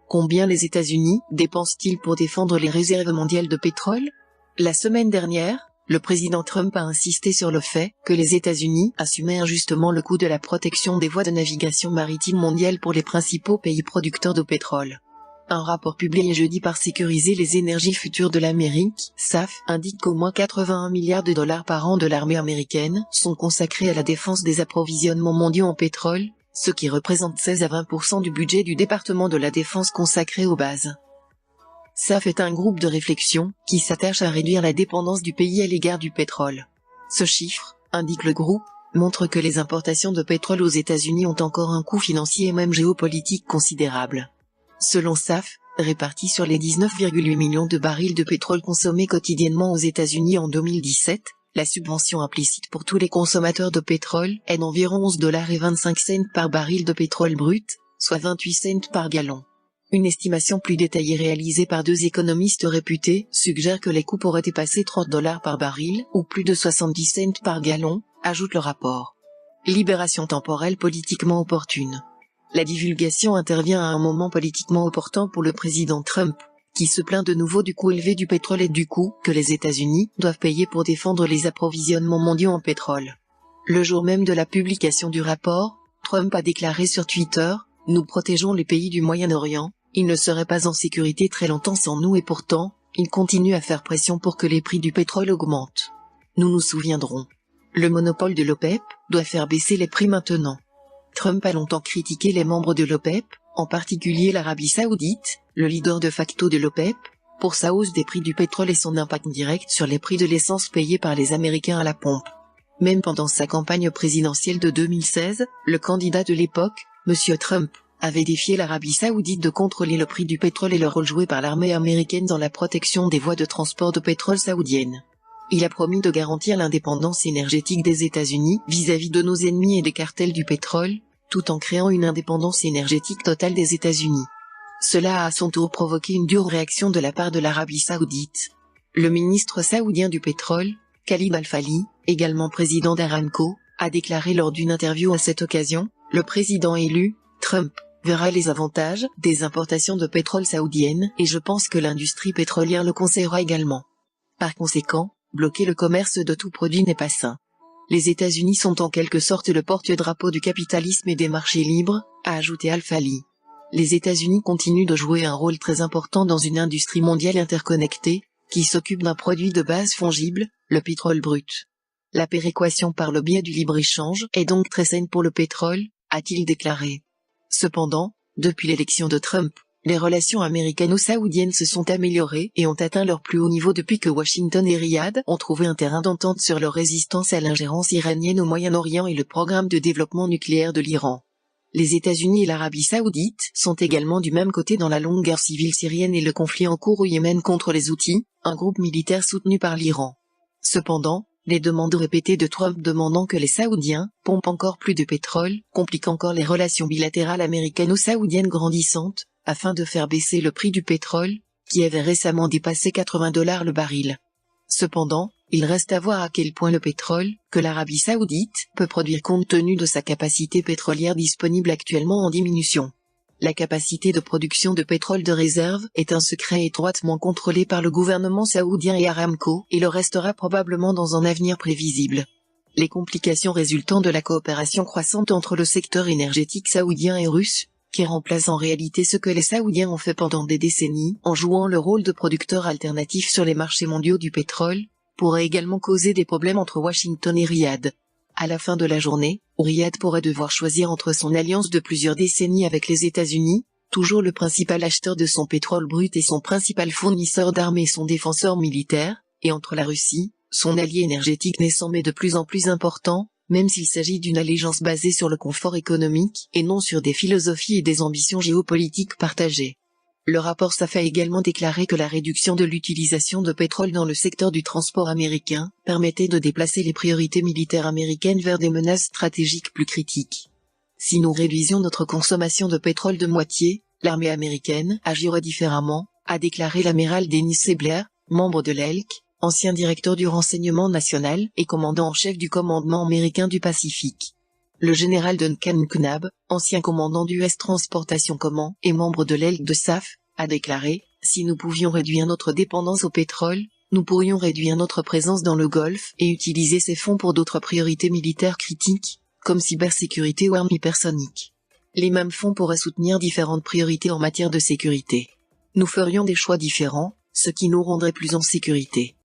Combien les États-Unis dépensent-ils pour défendre les réserves mondiales de pétrole? La semaine dernière, le président Trump a insisté sur le fait que les États-Unis assumaient injustement le coût de la protection des voies de navigation maritime mondiale pour les principaux pays producteurs de pétrole. Un rapport publié jeudi par Sécuriser les énergies futures de l'Amérique, SAF, indique qu'au moins 81 milliards de dollars par an de l'armée américaine sont consacrés à la défense des approvisionnements mondiaux en pétrole, ce qui représente 16 à 20% du budget du département de la défense consacré aux bases. SAF est un groupe de réflexion qui s'attache à réduire la dépendance du pays à l'égard du pétrole. Ce chiffre, indique le groupe, montre que les importations de pétrole aux États-Unis ont encore un coût financier et même géopolitique considérable. Selon SAF, répartis sur les 19,8 millions de barils de pétrole consommés quotidiennement aux États-Unis en 2017, la subvention implicite pour tous les consommateurs de pétrole est d'environ 11,25 $ par baril de pétrole brut, soit 28 cents par gallon. Une estimation plus détaillée réalisée par 2 économistes réputés suggère que les coûts pourraient dépasser 30 $ par baril, ou plus de 70 cents par gallon, ajoute le rapport. Libération temporelle politiquement opportune. La divulgation intervient à un moment politiquement opportun pour le président Trump, qui se plaint de nouveau du coût élevé du pétrole et du coût que les États-Unis doivent payer pour défendre les approvisionnements mondiaux en pétrole. Le jour même de la publication du rapport, Trump a déclaré sur Twitter: « Nous protégeons les pays du Moyen-Orient, ils ne seraient pas en sécurité très longtemps sans nous et pourtant, ils continuent à faire pression pour que les prix du pétrole augmentent. Nous nous souviendrons. Le monopole de l'OPEP doit faire baisser les prix maintenant. » Trump a longtemps critiqué les membres de l'OPEP, en particulier l'Arabie Saoudite, le leader de facto de l'OPEP, pour sa hausse des prix du pétrole et son impact direct sur les prix de l'essence payés par les Américains à la pompe. Même pendant sa campagne présidentielle de 2016, le candidat de l'époque, M. Trump, avait défié l'Arabie Saoudite de contrôler le prix du pétrole et le rôle joué par l'armée américaine dans la protection des voies de transport de pétrole saoudiennes. Il a promis de garantir l'indépendance énergétique des États-Unis vis-à-vis de nos ennemis et des cartels du pétrole, tout en créant une indépendance énergétique totale des États-Unis. Cela a à son tour provoqué une dure réaction de la part de l'Arabie Saoudite. Le ministre saoudien du pétrole, Khalid Al-Falih, également président d'Aramco, a déclaré lors d'une interview à cette occasion: « Le président élu, Trump, verra les avantages des importations de pétrole saoudiennes et je pense que l'industrie pétrolière le conseillera également. Par conséquent, bloquer le commerce de tout produit n'est pas sain. Les États-Unis sont en quelque sorte le porte-drapeau du capitalisme et des marchés libres », a ajouté Al-Falih. Les États-Unis continuent de jouer un rôle très important dans une industrie mondiale interconnectée, qui s'occupe d'un produit de base fongible, le pétrole brut. La péréquation par le biais du libre-échange est donc très saine pour le pétrole, a-t-il déclaré. Cependant, depuis l'élection de Trump, les relations américano-saoudiennes se sont améliorées et ont atteint leur plus haut niveau depuis que Washington et Riyad ont trouvé un terrain d'entente sur leur résistance à l'ingérence iranienne au Moyen-Orient et le programme de développement nucléaire de l'Iran. Les États-Unis et l'Arabie Saoudite sont également du même côté dans la longue guerre civile syrienne et le conflit en cours au Yémen contre les Houthis, un groupe militaire soutenu par l'Iran. Cependant, les demandes répétées de Trump demandant que les Saoudiens pompent encore plus de pétrole compliquent encore les relations bilatérales américano-saoudiennes grandissantes, afin de faire baisser le prix du pétrole, qui avait récemment dépassé 80 $ le baril. Cependant, il reste à voir à quel point le pétrole, que l'Arabie Saoudite peut produire compte tenu de sa capacité pétrolière disponible actuellement en diminution. La capacité de production de pétrole de réserve est un secret étroitement contrôlé par le gouvernement saoudien et Aramco, et le restera probablement dans un avenir prévisible. Les complications résultant de la coopération croissante entre le secteur énergétique saoudien et russe, qui remplace en réalité ce que les Saoudiens ont fait pendant des décennies, en jouant le rôle de producteurs alternatifs sur les marchés mondiaux du pétrole, pourrait également causer des problèmes entre Washington et Riyad. À la fin de la journée, Riyad pourrait devoir choisir entre son alliance de plusieurs décennies avec les États-Unis, toujours le principal acheteur de son pétrole brut et son principal fournisseur d'armes et son défenseur militaire, et entre la Russie, son allié énergétique naissant mais de plus en plus important, même s'il s'agit d'une allégeance basée sur le confort économique et non sur des philosophies et des ambitions géopolitiques partagées. Le rapport SAF a également déclaré que la réduction de l'utilisation de pétrole dans le secteur du transport américain permettait de déplacer les priorités militaires américaines vers des menaces stratégiques plus critiques. Si nous réduisions notre consommation de pétrole de moitié, l'armée américaine agirait différemment, a déclaré l'amiral Dennis Sebler, membre de l'ELC, ancien directeur du renseignement national et commandant en chef du commandement américain du Pacifique. Le général Duncan Knabb, ancien commandant d'US Transportation Command et membre de l'aile de SAF, a déclaré « Si nous pouvions réduire notre dépendance au pétrole, nous pourrions réduire notre présence dans le Golfe et utiliser ces fonds pour d'autres priorités militaires critiques, comme cybersécurité ou armes hypersoniques. Les mêmes fonds pourraient soutenir différentes priorités en matière de sécurité. Nous ferions des choix différents, ce qui nous rendrait plus en sécurité. »